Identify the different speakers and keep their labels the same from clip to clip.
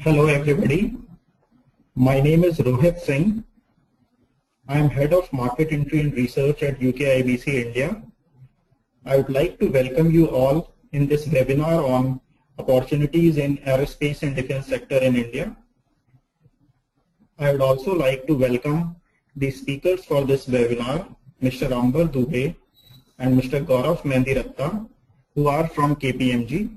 Speaker 1: Hello everybody, my name is Rohit Singh. I am Head of Market Entry and Research at UK IBC India. I would like to welcome you all in this webinar on opportunities in aerospace and defense sector in India. I would also like to welcome the speakers for this webinar, Mr. Ambar Dubey and Mr. Gaurav Mendiratta, who are from KPMG.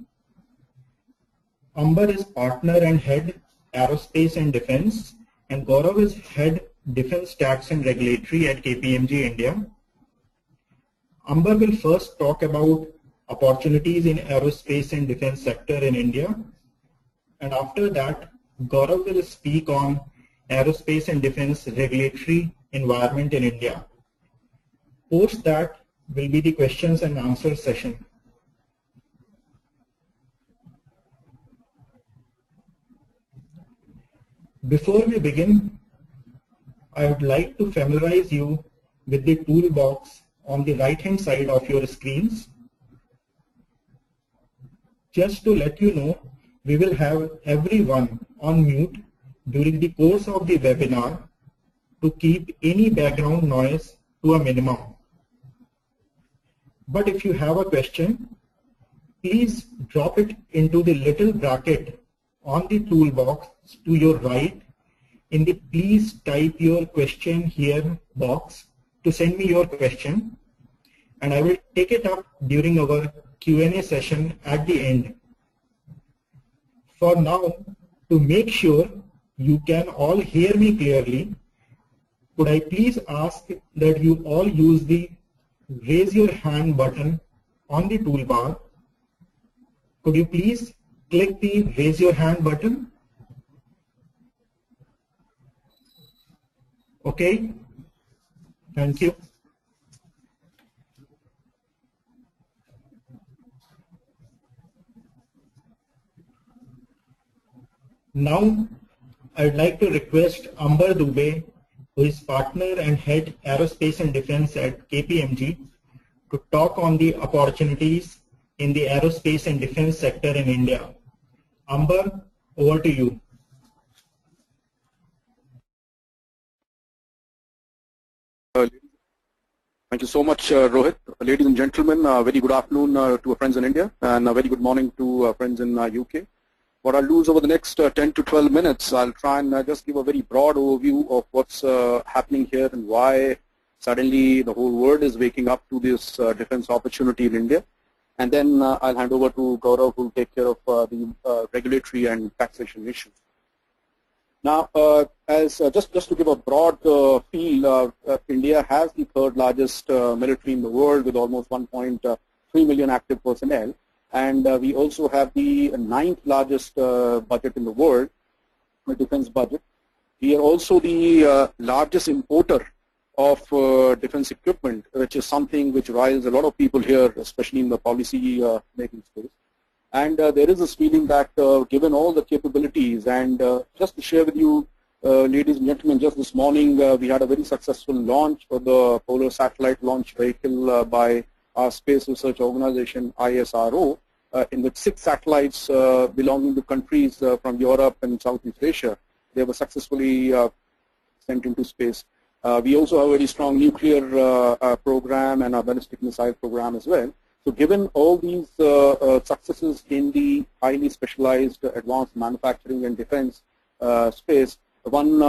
Speaker 1: Ambar is partner and head Aerospace and Defence, and Gaurav is head Defence Tax and Regulatory at KPMG India. Ambar will first talk about opportunities in aerospace and defence sector in India, and after that Gaurav will speak on aerospace and defence regulatory environment in India. Post that will be the questions and answers session. Before we begin, I would like to familiarize you with the toolbox on the right-hand side of your screens. Just to let you know, we will have everyone on mute during the course of the webinar to keep any background noise to a minimum. But if you have a question, please drop it into the little bracket on the toolbox to your right in the please type your question here box to send me your question, and I will take it up during our Q&A session at the end. For now, to make sure you can all hear me clearly, could I please ask that you all use the raise your hand button on the toolbar. Could you please click the raise your hand button? Okay, thank you. Now, I would like to request Ambar Dubey, who is partner and head Aerospace and Defence at KPMG, to talk on the opportunities in the aerospace and defence sector in India. Ambar, over to you.
Speaker 2: Thank you so much, Rohit. Ladies and gentlemen, very good afternoon to our friends in India, and a very good morning to our friends in UK. What I'll do is over the next 10 to 12 minutes, I'll try and just give a very broad overview of what's happening here and why suddenly the whole world is waking up to this defense opportunity in India. And then I'll hand over to Gaurav, who will take care of the regulatory and taxation issues. Now, just to give a broad feel, India has the third largest military in the world with almost 1.3 million active personnel, and we also have the ninth largest budget in the world, the defense budget. We are also the largest importer of defense equipment, which is something which riles a lot of people here, especially in the policy making space. And there is this feeling that given all the capabilities, and just to share with you, ladies and gentlemen, just this morning we had a very successful launch for the Polar Satellite Launch Vehicle by our space research organization, ISRO, in which 6 satellites belonging to countries from Europe and Southeast Asia, they were successfully sent into space. We also have a very strong nuclear program and a ballistic missile program as well. So given all these successes in the highly specialized advanced manufacturing and defense space, one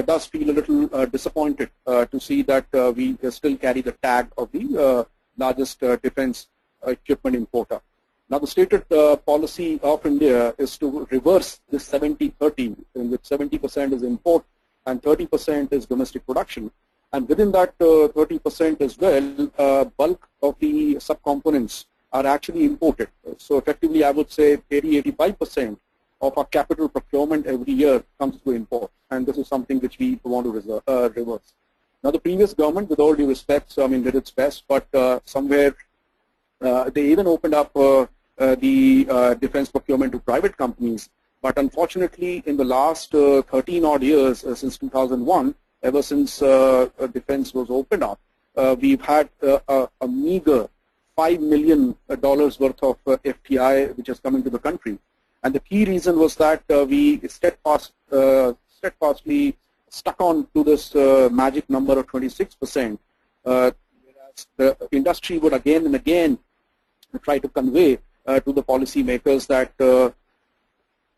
Speaker 2: does feel a little disappointed to see that we still carry the tag of the largest defense equipment importer. Now the stated policy of India is to reverse this 70-30, in which 70% is import and 30% is domestic production. And within that 30% as well, bulk of the subcomponents are actually imported. So effectively, I would say 80-85% of our capital procurement every year comes through import. And this is something which we want to reverse. Now, the previous government, with all due respect, I mean, did its best, but somewhere they even opened up the defense procurement to private companies. But unfortunately, in the last 13 odd years, since 2001, ever since defense was opened up, we've had a meager $5 million worth of FTI which has come into the country. And the key reason was that we steadfastly stuck on to this magic number of 26%, whereas the industry would again and again try to convey to the policymakers that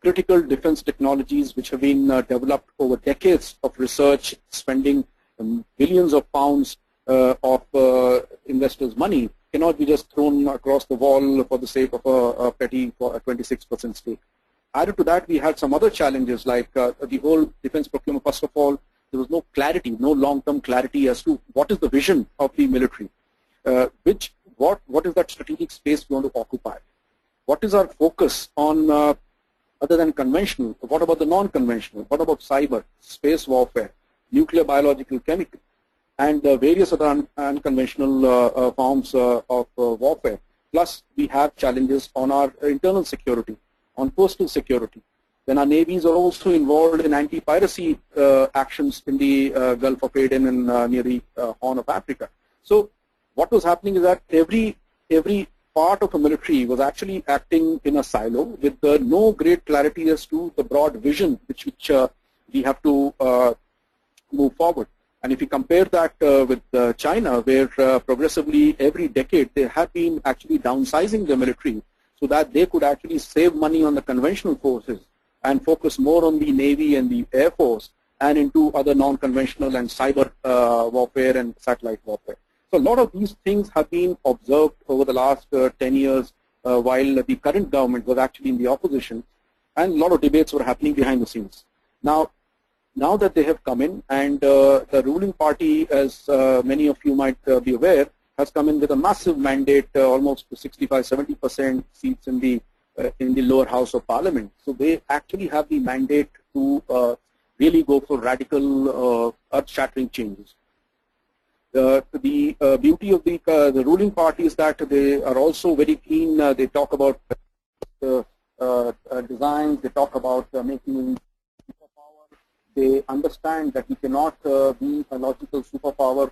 Speaker 2: critical defense technologies which have been developed over decades of research, spending billions of pounds of investors' money, cannot be just thrown across the wall for the sake of a petty 26% stake. Added to that, we had some other challenges like the whole defense procurement. First of all, there was no clarity, no long-term clarity as to what is the vision of the military, what is that strategic space we want to occupy, what is our focus on other than conventional, what about the non-conventional, what about cyber, space warfare, nuclear, biological, chemical, and various other unconventional forms of warfare. Plus, we have challenges on our internal security, on coastal security. Then our navies are also involved in anti-piracy actions in the Gulf of Aden and near the Horn of Africa. So what was happening is that every part of the military was actually acting in a silo with no great clarity as to the broad vision which we have to move forward. And if you compare that with China, where progressively every decade they have been actually downsizing the military so that they could actually save money on the conventional forces and focus more on the Navy and the Air Force and into other non-conventional and cyber warfare and satellite warfare. So a lot of these things have been observed over the last 10 years while the current government was actually in the opposition, and a lot of debates were happening behind the scenes. Now that they have come in, and the ruling party, as many of you might be aware, has come in with a massive mandate, almost 65–70% seats in the lower house of parliament. So they actually have the mandate to really go for radical, earth-shattering changes. The beauty of the ruling party is that they are also very keen. They talk about designs. They talk about making superpower. They understand that we cannot be a logical superpower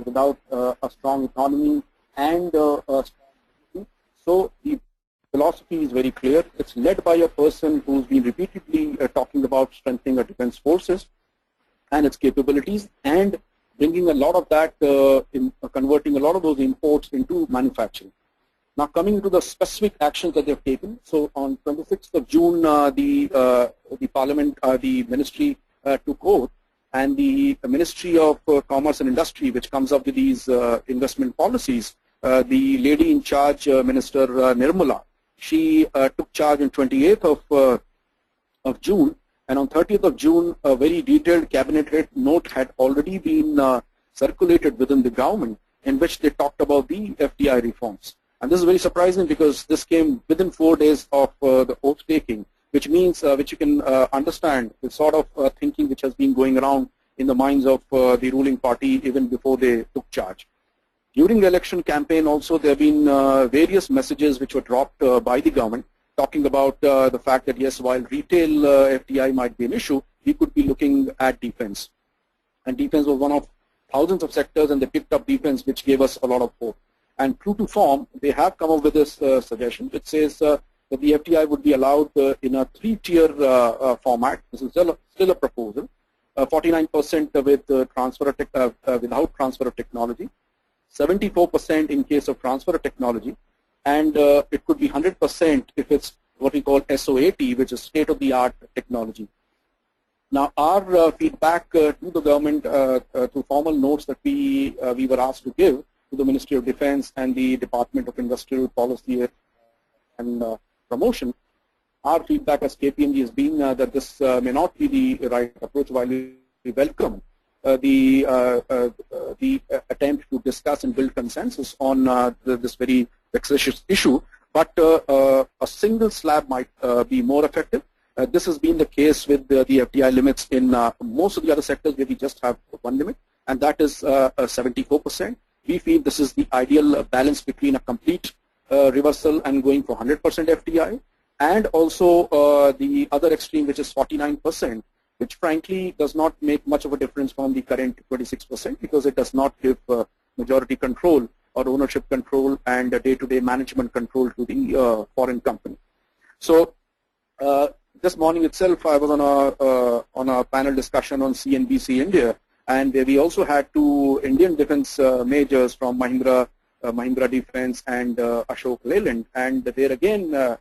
Speaker 2: without a strong economy and a strong military. So the philosophy is very clear. It's led by a person who's been repeatedly talking about strengthening our defense forces and its capabilities and bringing a lot of that, converting a lot of those imports into manufacturing. Now coming to the specific actions that they've taken. So on 26th of June, the ministry took oath, and the Ministry of Commerce and Industry, which comes up with these investment policies, the lady in charge, Minister Nirmala, she took charge on 28th of June. And on 30th of June, a very detailed cabinet note had already been circulated within the government in which they talked about the FDI reforms. And this is very surprising because this came within 4 days of the oath taking, which means, which you can understand the sort of thinking which has been going around in the minds of the ruling party even before they took charge. During the election campaign also, there have been various messages which were dropped by the government, talking about the fact that yes, while retail FDI might be an issue, we could be looking at defense. And defense was one of thousands of sectors, and they picked up defense, which gave us a lot of hope. And true to form, they have come up with this suggestion, which says that the FDI would be allowed in a 3-tier format. This is still a proposal. 49% with without transfer of technology, 74% in case of transfer of technology, and it could be 100% if it's what we call SOAT, which is state-of-the-art technology. Now, our feedback to the government through formal notes that we were asked to give to the Ministry of Defense and the Department of Industrial Policy and Promotion, our feedback as KPMG has been that this may not be the right approach. While we welcome the attempt to discuss and build consensus on this very vexatious issue, but a single slab might be more effective. This has been the case with the FDI limits in most of the other sectors where we just have one limit, and that is 74%. We feel this is the ideal balance between a complete reversal and going for 100% FDI, and also the other extreme, which is 49%, which frankly does not make much of a difference from the current 26% because it does not give majority control or ownership control and day-to-day management control to the foreign company. So this morning itself, I was on a panel discussion on CNBC India, and we also had two Indian defense majors from Mahindra Defense and Ashok Leyland, and there again,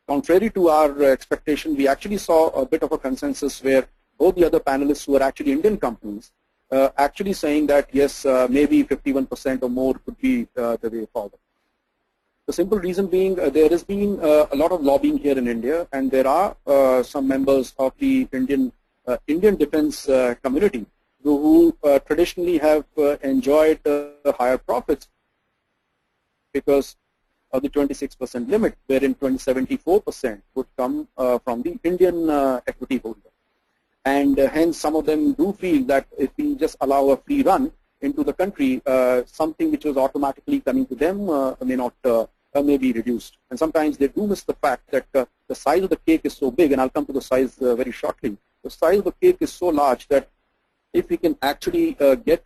Speaker 2: contrary to our expectation, we actually saw a bit of a consensus where both the other panelists who are actually Indian companies actually saying that yes, maybe 51% or more could be the way forward. The simple reason being there has been a lot of lobbying here in India, and there are some members of the Indian defense community who traditionally have enjoyed higher profits because of the 26% limit, wherein 74% would come from the Indian equity holder. And hence some of them do feel that if we just allow a free run into the country, something which was automatically coming to them may be reduced. And sometimes they do miss the fact that the size of the cake is so big, and I'll come to the size very shortly. The size of the cake is so large that if we can actually get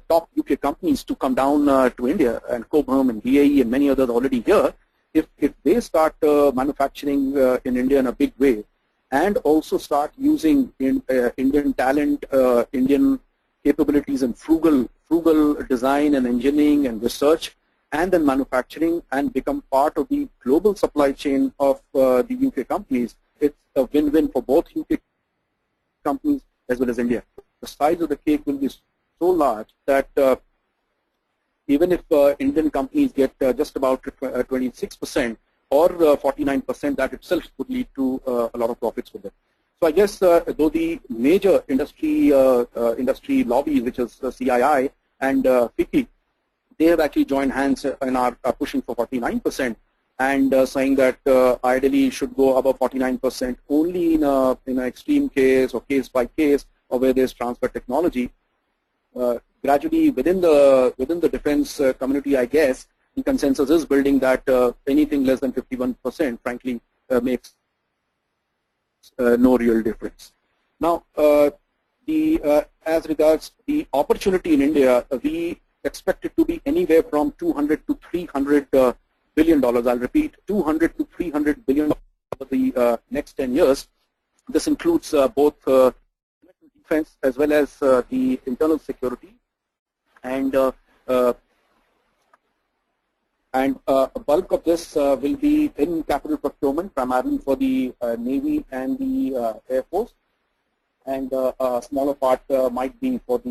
Speaker 2: top UK companies to come down to India, and Cobham and BAE and many others already here, if they start manufacturing in India in a big way, and also start using Indian talent, Indian capabilities in frugal design and engineering and research, and then manufacturing, and become part of the global supply chain of the UK companies, it's a win-win for both UK companies as well as India. The size of the cake will be so large that even if Indian companies get just about 26% or 49%, that itself would lead to a lot of profits for them. So I guess though the major industry lobbies, which is CII and FICCI, they have actually joined hands and are pushing for 49%, and saying that ideally should go above 49% only in an extreme case or case by case, or where there's transfer technology. Gradually within the defense community, I guess the consensus is building that anything less than 51%, frankly, makes no real difference. Now, as regards the opportunity in India, we expect it to be anywhere from 200 to 300 billion dollars. I'll repeat, 200 to 300 billion over the next 10 years. This includes both defense as well as the internal security, and a bulk of this will be in capital procurement, primarily for the Navy and the Air Force, and a smaller part might be for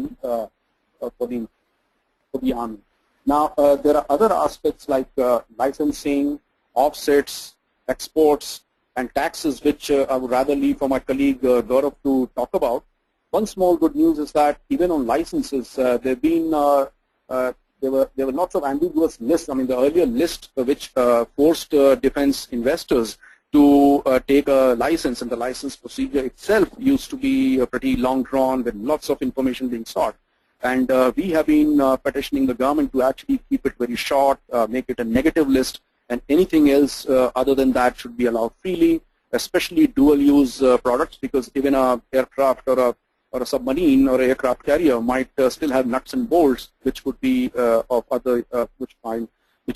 Speaker 2: the Army. Now, there are other aspects like licensing, offsets, exports, and taxes, which I would rather leave for my colleague Gaurav to talk about. One small good news is that even on licenses, there were lots of ambiguous lists. I mean, the earlier list which forced defense investors to take a license, and the license procedure itself used to be pretty long drawn with lots of information being sought. And we have been petitioning the government to actually keep it very short, make it a negative list, and anything else other than that should be allowed freely, especially dual-use products, because even an aircraft or a submarine or aircraft carrier might still have nuts and bolts, which would be of other, which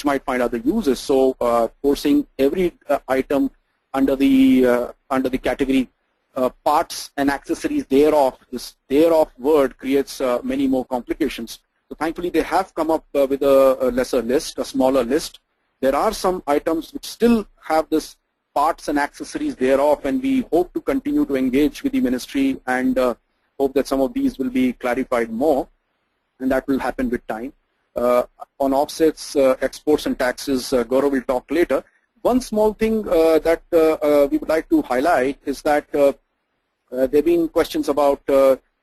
Speaker 2: might find other uses. So forcing every item under the category parts and accessories thereof, this thereof word creates many more complications. So thankfully they have come up with a lesser list, a smaller list. There are some items which still have this parts and accessories thereof, and we hope to continue to engage with the ministry and hope that some of these will be clarified more, and that will happen with time. On offsets, exports and taxes, Gaurav will talk later. One small thing that we would like to highlight is that there have been questions about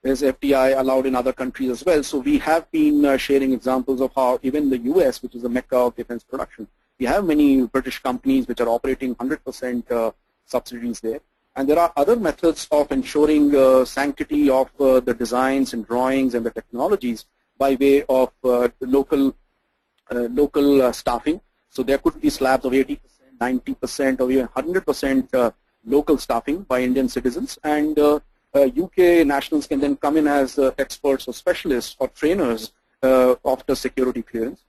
Speaker 2: is FDI allowed in other countries as well. So we have been sharing examples of how even the US, which is the mecca of defense production, we have many British companies which are operating 100% subsidiaries there. And there are other methods of ensuring sanctity of the designs and drawings and the technologies by way of local staffing. So there could be slabs of 80%, 90%, or even 100% local staffing by Indian citizens, and UK nationals can then come in as experts or specialists or trainers after security clearance.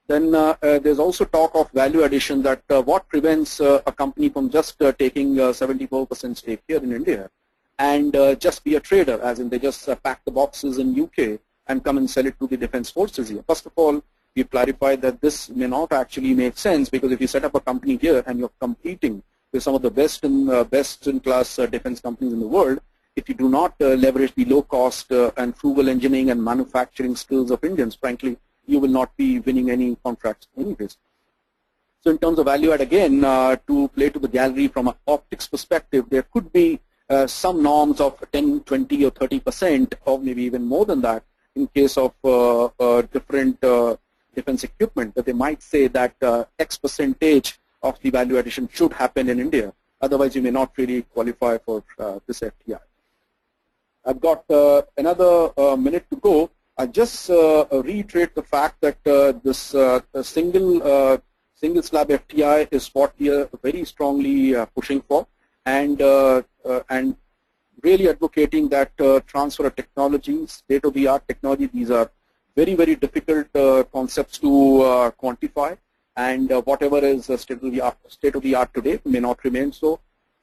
Speaker 2: Then there's also talk of value addition, that what prevents a company from just taking 74% stake here in India and just be a trader, as in they just pack the boxes in UK and come and sell it to the defense forces here. First of all, we've clarified that this may not actually make sense, because if you set up a company here and you're competing with some of the best in class defense companies in the world, if you do not leverage the low cost and frugal engineering and manufacturing skills of Indians, frankly, you will not be winning any contracts anyways. So in terms of value add, again, to play to the gallery from an optics perspective, there could be some norms of 10, 20 or 30%, or maybe even more than that, in case of different defense equipment, that they might say that X percentage of the value addition should happen in India. Otherwise, you may not really qualify for this FTI. I've got another minute to go. I'll just reiterate the fact that this single slab FTI is what we are very strongly pushing for, and really advocating that transfer of technology, state-of-the-art technology. These are very, very difficult concepts to quantify, and whatever is state-of-the-art today may not remain so.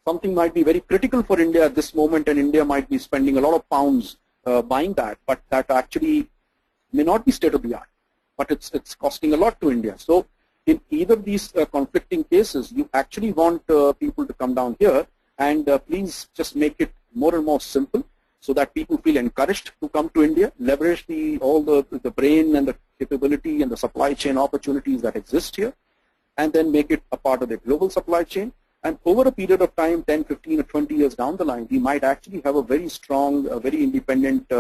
Speaker 2: Something might be very critical for India at this moment, and India might be spending a lot of pounds buying that, but that actually may not be state-of-the-art, but it's costing a lot to India. So in either of these conflicting cases, you actually want people to come down here, and please just make it more and more simple, so that people feel encouraged to come to India, leverage all the brain and the capability and the supply chain opportunities that exist here, and then make it a part of the global supply chain. And over a period of time, 10, 15, or 20 years down the line, we might actually have a very strong, very independent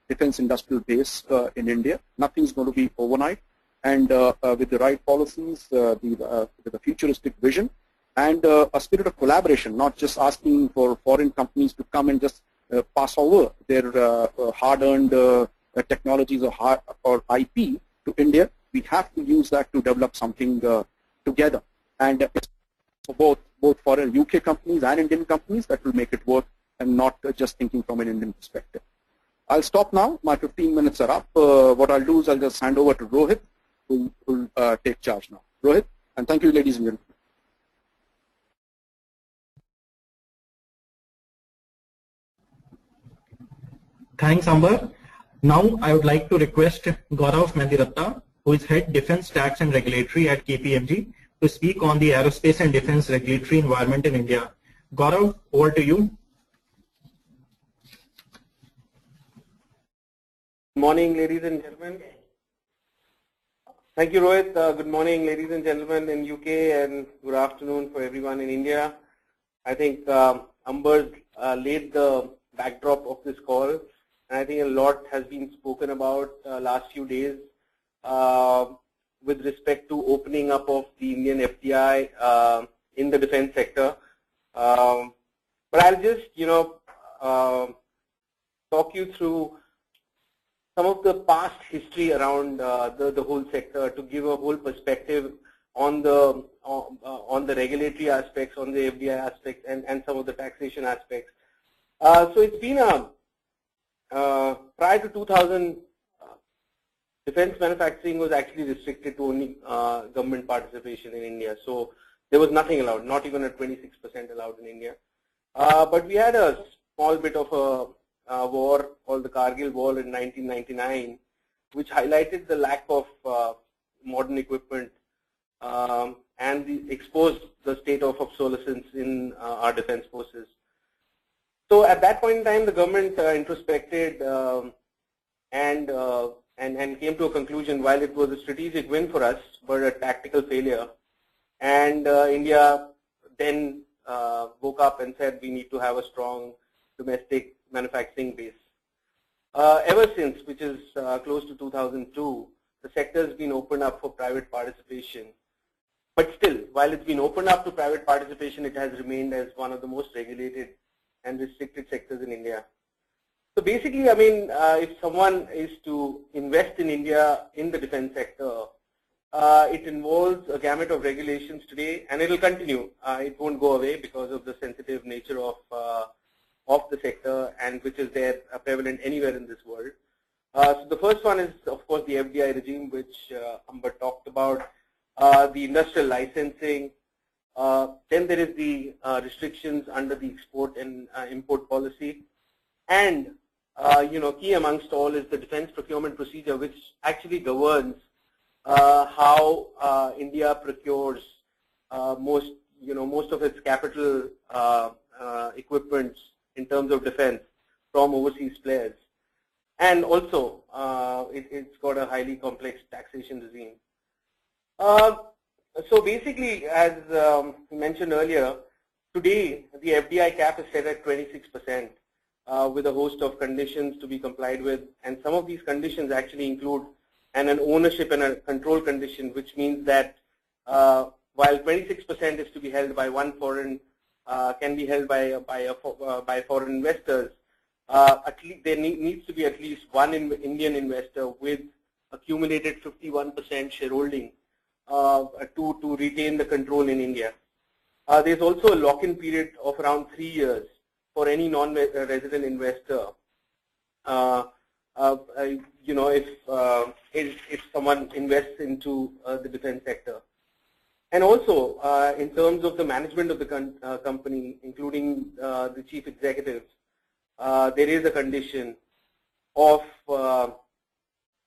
Speaker 2: defense industrial base in India. Nothing's going to be overnight. And with the right policies, with a futuristic vision, and a spirit of collaboration, not just asking for foreign companies to come and just pass over their hard-earned technologies or IP to India. We have to use that to develop something together. And it's for both foreign UK companies and Indian companies that will make it work, and not just thinking from an Indian perspective. I'll stop now. My 15 minutes are up. What I'll do is I'll just hand over to Rohit, who will take charge now. Rohit, and thank you, ladies and gentlemen.
Speaker 1: Thanks, Amber. Now I would like to request Gaurav Mandiratta, who is Head Defense Tax and Regulatory at KPMG, to speak on the aerospace and defense regulatory environment in India. Gaurav, over to you.
Speaker 3: Good morning, ladies and gentlemen. Thank you, Rohit. Good morning, ladies and gentlemen in UK, and good afternoon for everyone in India. I think Amber's laid the backdrop of this call, and I think a lot has been spoken about last few days with respect to opening up of the Indian FDI in the defense sector. But I'll just, talk you through some of the past history around the whole sector, to give a whole perspective on the regulatory aspects, on the FDI aspects, and some of the taxation aspects. So it's been prior to 2000. Defense manufacturing was actually restricted to only government participation in India. So there was nothing allowed, not even a 26% allowed in India. But we had a small bit of a war called the Kargil War in 1999, which highlighted the lack of modern equipment and exposed the state of obsolescence in our defense forces. So at that point in time, the government introspected and came to a conclusion, while it was a strategic win for us, but a tactical failure. And India then woke up and said we need to have a strong domestic manufacturing base. Ever since, which is close to 2002, the sector has been opened up for private participation. But still, while it's been opened up to private participation, it has remained as one of the most regulated and restricted sectors in India. So basically, I mean, if someone is to invest in India in the defense sector, it involves a gamut of regulations today, and it will continue. It won't go away because of the sensitive nature of the sector, and which is there prevalent anywhere in this world. So the first one is, of course, the FDI regime, which Amber talked about, the industrial licensing. Then there is the restrictions under the export and import policy. And, key amongst all is the defense procurement procedure, which actually governs how India procures most of its capital equipment in terms of defense from overseas players. And also, it's got a highly complex taxation regime. So basically, as mentioned earlier, today the FDI cap is set at 26%. With a host of conditions to be complied with, and some of these conditions actually include an ownership and a control condition, which means that while 26% is to be held by one foreign, can be held by foreign investors, at least there needs to be at least one Indian investor with accumulated 51% shareholding to retain the control in India. There's also a lock-in period of around 3 years for any non-resident investor, if someone invests into the defense sector. And also, in terms of the management of the company, including the chief executives, there is a condition of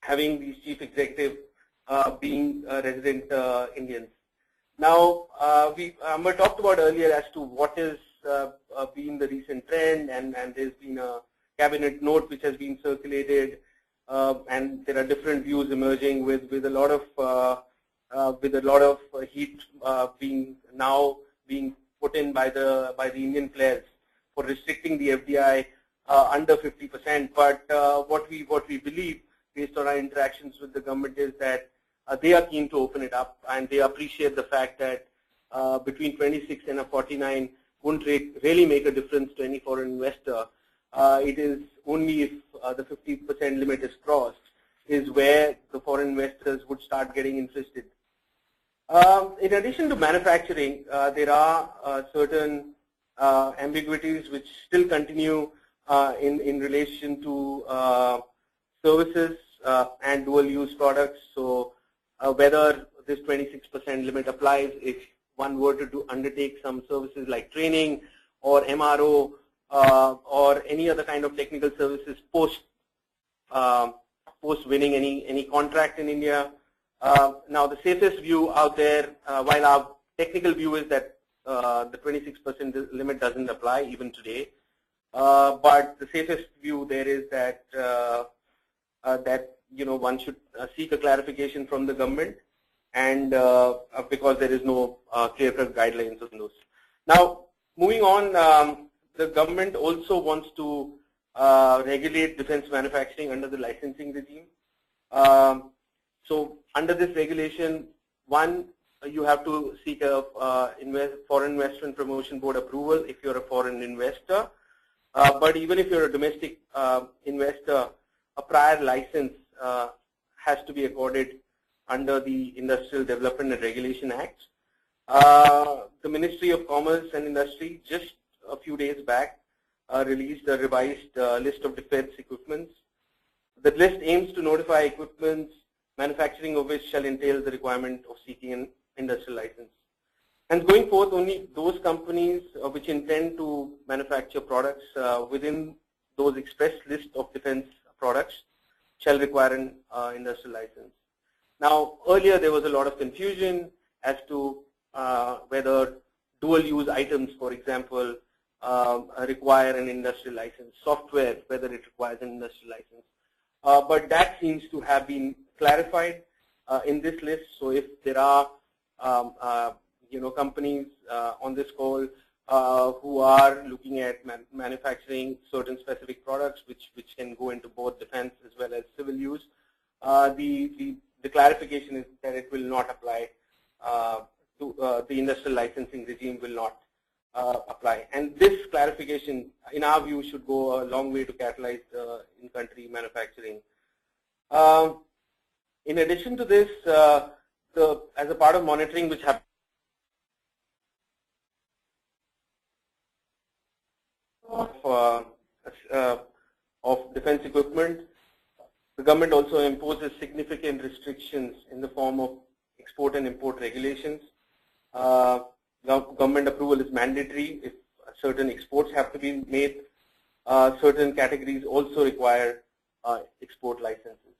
Speaker 3: having these chief executives being resident Indians. Now, Amber talked about earlier as to what is been the recent trend, and there's been a cabinet note which has been circulated, and there are different views emerging with a lot of heat being put in by the Indian players for restricting the FDI under 50%. But what we believe, based on our interactions with the government, is that they are keen to open it up, and they appreciate the fact that between 26 and a 49 wouldn't really make a difference to any foreign investor. It is only if the 50% limit is crossed is where the foreign investors would start getting interested. In addition to manufacturing, there are certain ambiguities which still continue in relation to services and dual-use products. So whether this 26% limit applies if one were to undertake some services like training or MRO or any other kind of technical services post winning any contract in India. Now, the safest view out there, while our technical view is that the 26% limit doesn't apply even today, but the safest view there is that one should seek a clarification from the government, and because there is no clear-cut guidelines on those. Now, moving on, the government also wants to regulate defense manufacturing under the licensing regime. So under this regulation, one, you have to seek a foreign investment promotion board approval if you're a foreign investor. But even if you're a domestic investor, a prior license has to be accorded under the Industrial Development and Regulation Act. The Ministry of Commerce and Industry just a few days back released a revised list of defense equipments. The list aims to notify equipments manufacturing of which shall entail the requirement of seeking an industrial license. And going forth, only those companies which intend to manufacture products within those express list of defense products shall require an industrial license. Now, earlier there was a lot of confusion as to whether dual-use items, for example, require an industrial license. Software, whether it requires an industrial license. But that seems to have been clarified in this list. So if there are companies on this call who are looking at manufacturing certain specific products which can go into both defense as well as civil use, the clarification is that it will not apply to the industrial licensing regime will not apply. And this clarification, in our view, should go a long way to catalyze in-country manufacturing. In addition to this, as a part of monitoring which happens of defense equipment, the government also imposes significant restrictions in the form of export and import regulations. Government approval is mandatory if certain exports have to be made. Certain categories also require export licenses.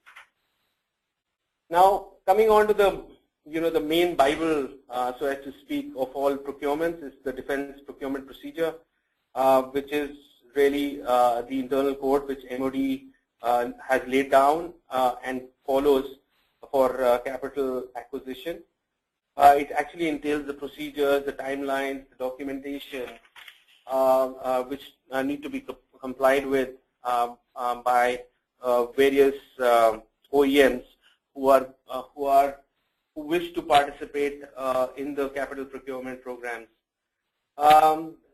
Speaker 3: Now, coming on to the main Bible, so as to speak, of all procurements is the Defense Procurement Procedure, which is really the internal code which MOD has laid down and follows for capital acquisition. It actually entails the procedures, the timelines, the documentation, which need to be complied with by various OEMs who wish to participate in the capital procurement programs.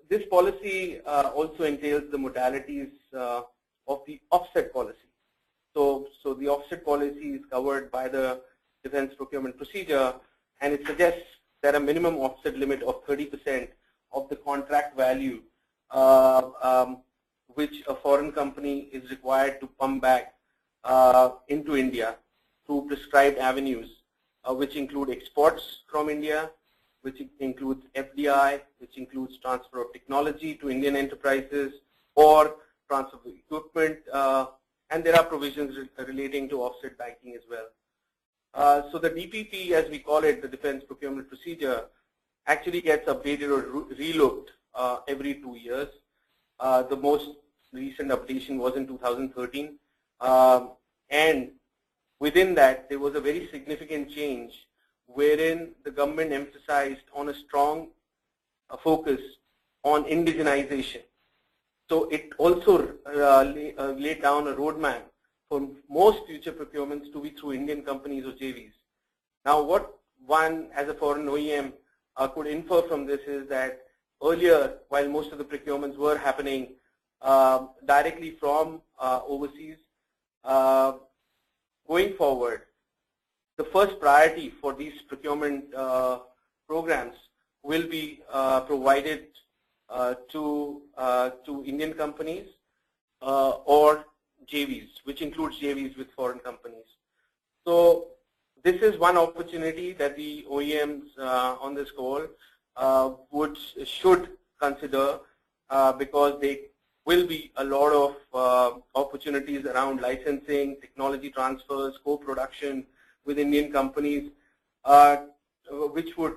Speaker 3: This policy also entails the modalities of the offset policy. So the offset policy is covered by the Defense Procurement Procedure, and it suggests that a minimum offset limit of 30% of the contract value which a foreign company is required to pump back into India through prescribed avenues, which include exports from India, which includes FDI, which includes transfer of technology to Indian enterprises, or transfer of equipment, and there are provisions relating to offset banking as well. So the DPP, as we call it, the Defense Procurement Procedure, actually gets updated or relooked every 2 years. The most recent updation was in 2013, and within that there was a very significant change wherein the government emphasized on a strong focus on indigenization. So it also laid down a roadmap for most future procurements to be through Indian companies or JVs. Now, what one as a foreign OEM could infer from this is that earlier, while most of the procurements were happening directly from overseas, going forward, the first priority for these procurement programs will be provided to Indian companies or JVs, which includes JVs with foreign companies. So this is one opportunity that the OEMs on this call should consider, because there will be a lot of opportunities around licensing, technology transfers, co-production with Indian companies, which would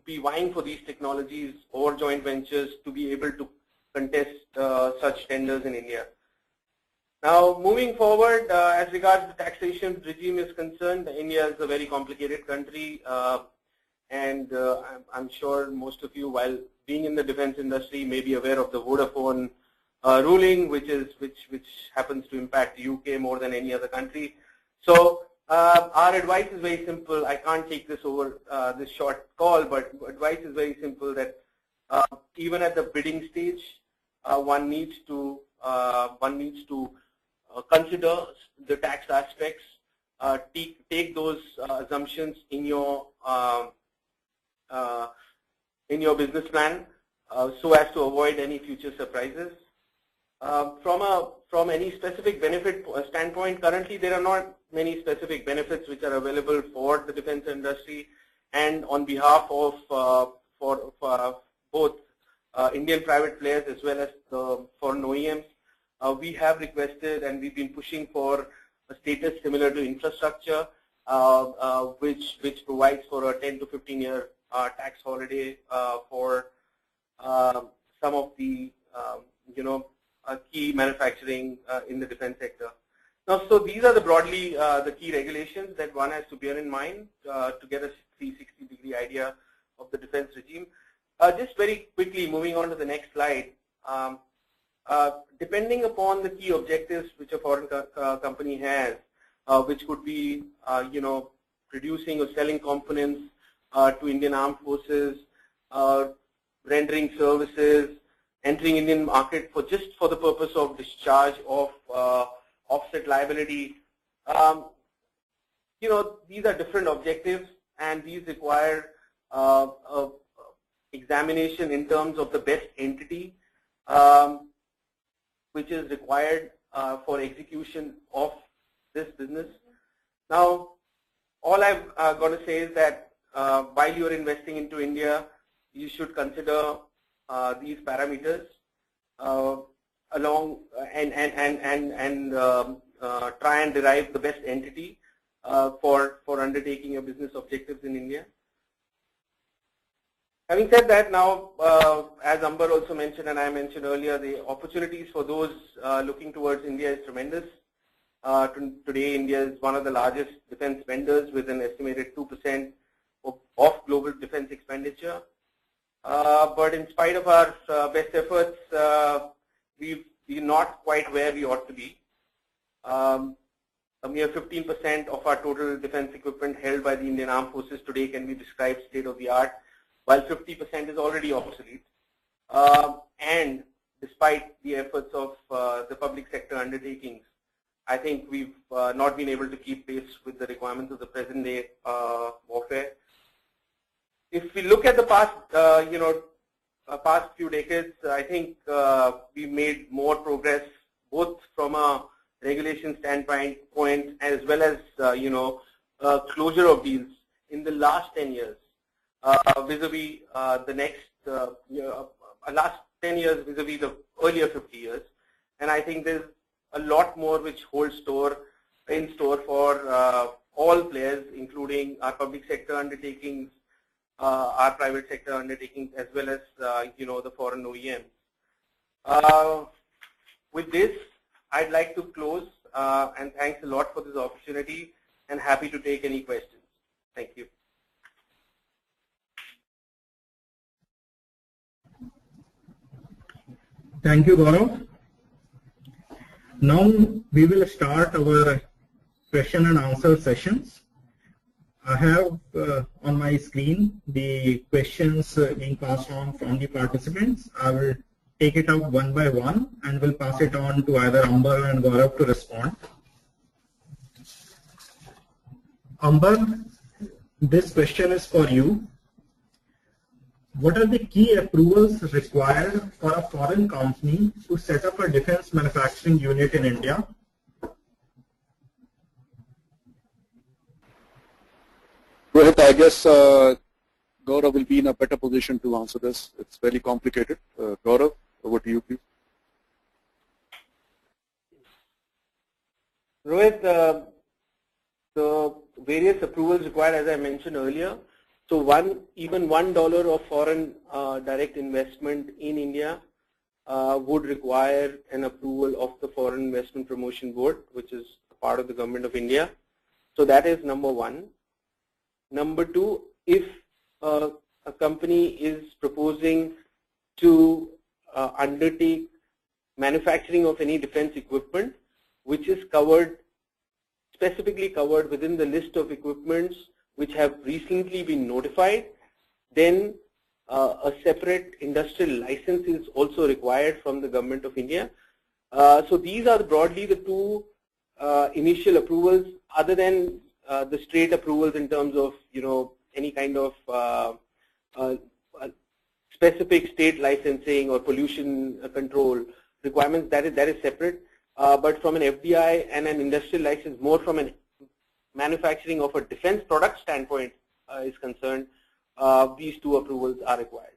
Speaker 3: be vying for these technologies or joint ventures to be able to contest such tenders in India. Now, moving forward, as regards the taxation regime is concerned, India is a very complicated country, and I'm sure most of you, while being in the defense industry, may be aware of the Vodafone ruling, which happens to impact the UK more than any other country. So our advice is very simple. I can't take this over this short call, but advice is very simple, that even at the bidding stage, one needs to consider the tax aspects, take those assumptions in your business plan, so as to avoid any future surprises. From any specific benefit standpoint, currently there are not many specific benefits which are available for the defense industry, and on behalf of for both Indian private players as well as the foreign OEMs, we have requested and we've been pushing for a status similar to infrastructure, which provides for a 10 to 15 year tax holiday for some of the key manufacturing in the defense sector. Now, so these are broadly the key regulations that one has to bear in mind to get a 360-degree idea of the defense regime. Just very quickly, moving on to the next slide. Depending upon the key objectives which a foreign company has, which could be, producing or selling components to Indian armed forces, rendering services, entering Indian market for the purpose of discharge of offset liability. These are different objectives, and these require examination in terms of the best entity which is required for execution of this business. Now, all I've got to say is that while you're investing into India, you should consider these parameters along and try and derive the best entity for undertaking your business objectives in India. Having said that, now, as Amber also mentioned and I mentioned earlier, the opportunities for those looking towards India is tremendous. Today, India is one of the largest defense vendors with an estimated 2% of global defense expenditure. But in spite of our best efforts, we're not quite where we ought to be. A mere 15% of our total defense equipment held by the Indian Armed Forces today can be described state-of-the-art, while 50% is already obsolete. And despite the efforts of the public sector undertakings, I think we've not been able to keep pace with the requirements of the present day warfare. If we look at the past, past few decades, I think we made more progress, both from a regulation standpoint as well as closure of deals in the last 10 years. Vis-a-vis the next last 10 years vis-a-vis the earlier 50 years, and I think there's a lot more which holds in store for all players, including our public sector undertakings, our private sector undertakings, as well as the foreign OEMs. With this, I'd like to close and thanks a lot for this opportunity, and happy to take any questions. Thank you.
Speaker 1: Thank you, Gaurav. Now we will start our question and answer sessions. I have on my screen the questions being passed on from the participants. I will take it up one by one and will pass it on to either Amber and Gaurav to respond. Amber, this question is for you. What are the key approvals required for a foreign company to set up a defense manufacturing unit in India?
Speaker 2: Rohit, I guess Gaurav will be in a better position to answer this. It's very complicated. Gaurav, over to you, please.
Speaker 3: Rohit, the various approvals required, as I mentioned earlier. So even $1 of foreign direct investment in India would require an approval of the Foreign Investment Promotion Board, which is a part of the Government of India. So that is number one. Number two, if a company is proposing to undertake manufacturing of any defense equipment, which is specifically covered within the list of equipments which have recently been notified, then a separate industrial license is also required from the Government of India. So these are broadly the two initial approvals, other than the straight approvals in terms of any kind of specific state licensing or pollution control requirements. That is separate. But from an FDI and an industrial license, more from an manufacturing of a defense product standpoint is concerned, these two approvals are required.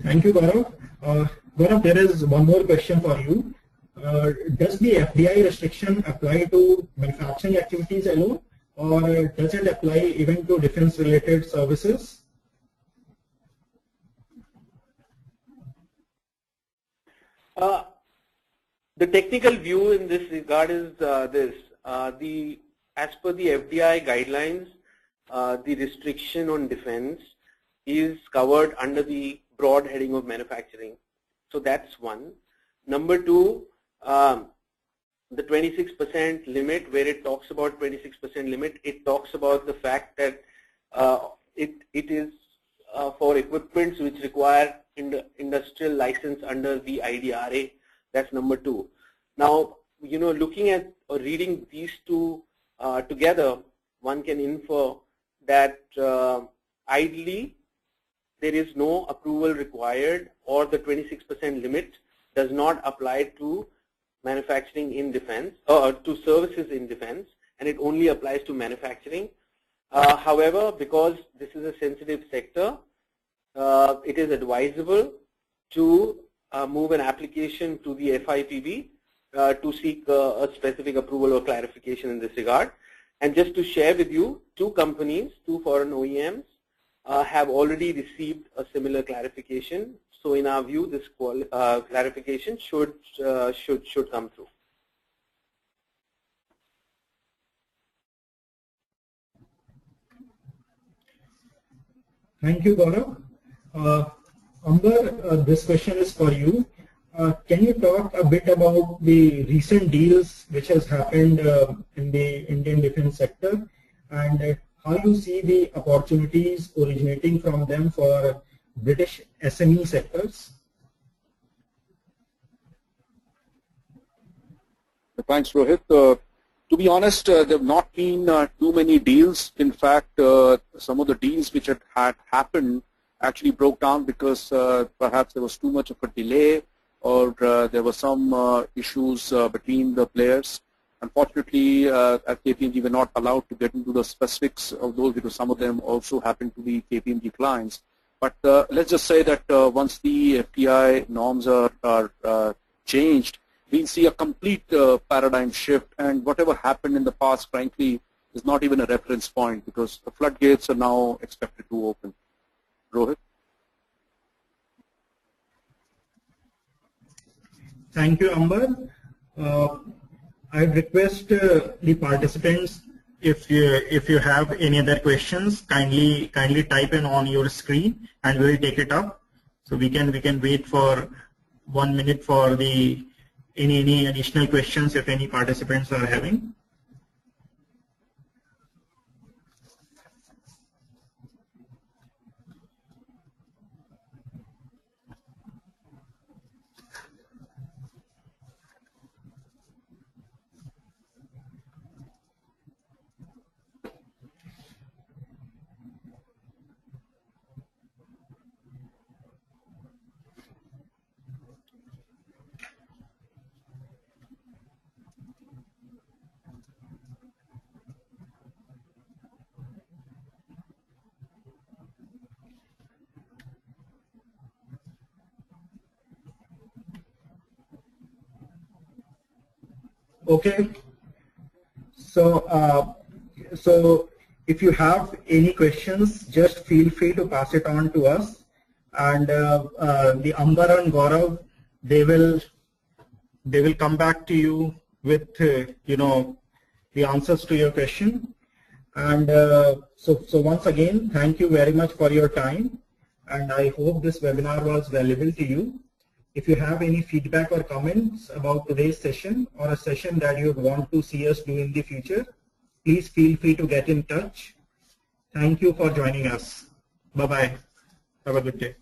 Speaker 1: Thank you, Gaurav. Gaurav, there is one more question for you. Does the FDI restriction apply to manufacturing activities alone, or does it apply even to defense-related services?
Speaker 3: The technical view in this regard is this. As per the FDI guidelines, the restriction on defense is covered under the broad heading of manufacturing. So that's one. Number two, the 26% limit, where it talks about 26% limit, it talks about the fact that it is for equipments which require industrial license under the IDRA. That's number two. Now, looking at or reading these two together, one can infer that ideally there is no approval required, or the 26% limit does not apply to manufacturing in defense, or to services in defense, and it only applies to manufacturing. However, because this is a sensitive sector, it is advisable to move an application to the FIPB to seek a specific approval or clarification in this regard. And just to share with you, two companies, two foreign OEMs, have already received a similar clarification. So in our view, this clarification should come through.
Speaker 1: Thank you, Gaurav. Amber, this question is for you. Can you talk a bit about the recent deals which has happened in the Indian defense sector, and how you see the opportunities originating from them for British SME sectors?
Speaker 2: Thanks, Rohit. To be honest, there have not been too many deals. In fact, some of the deals which had happened actually broke down because perhaps there was too much of a delay, or there were some issues between the players. Unfortunately, at KPMG, we're not allowed to get into the specifics of those because some of them also happen to be KPMG clients. But let's just say that once the FTI norms are changed, we'll see a complete paradigm shift, and whatever happened in the past, frankly, is not even a reference point because the floodgates are now expected to open. Rohit?
Speaker 1: Thank you, Amber. I request the participants, if you have any other questions, kindly type in on your screen, and we will take it up. So we can wait for 1 minute for the any additional questions if any participants are having. Okay, so if you have any questions, just feel free to pass it on to us, and the Amber and Gaurav, they will come back to you with the answers to your question. And so once again, thank you very much for your time, and I hope this webinar was valuable to you. If you have any feedback or comments about today's session, or a session that you would want to see us do in the future, please feel free to get in touch. Thank you for joining us. Bye-bye. Have a good day.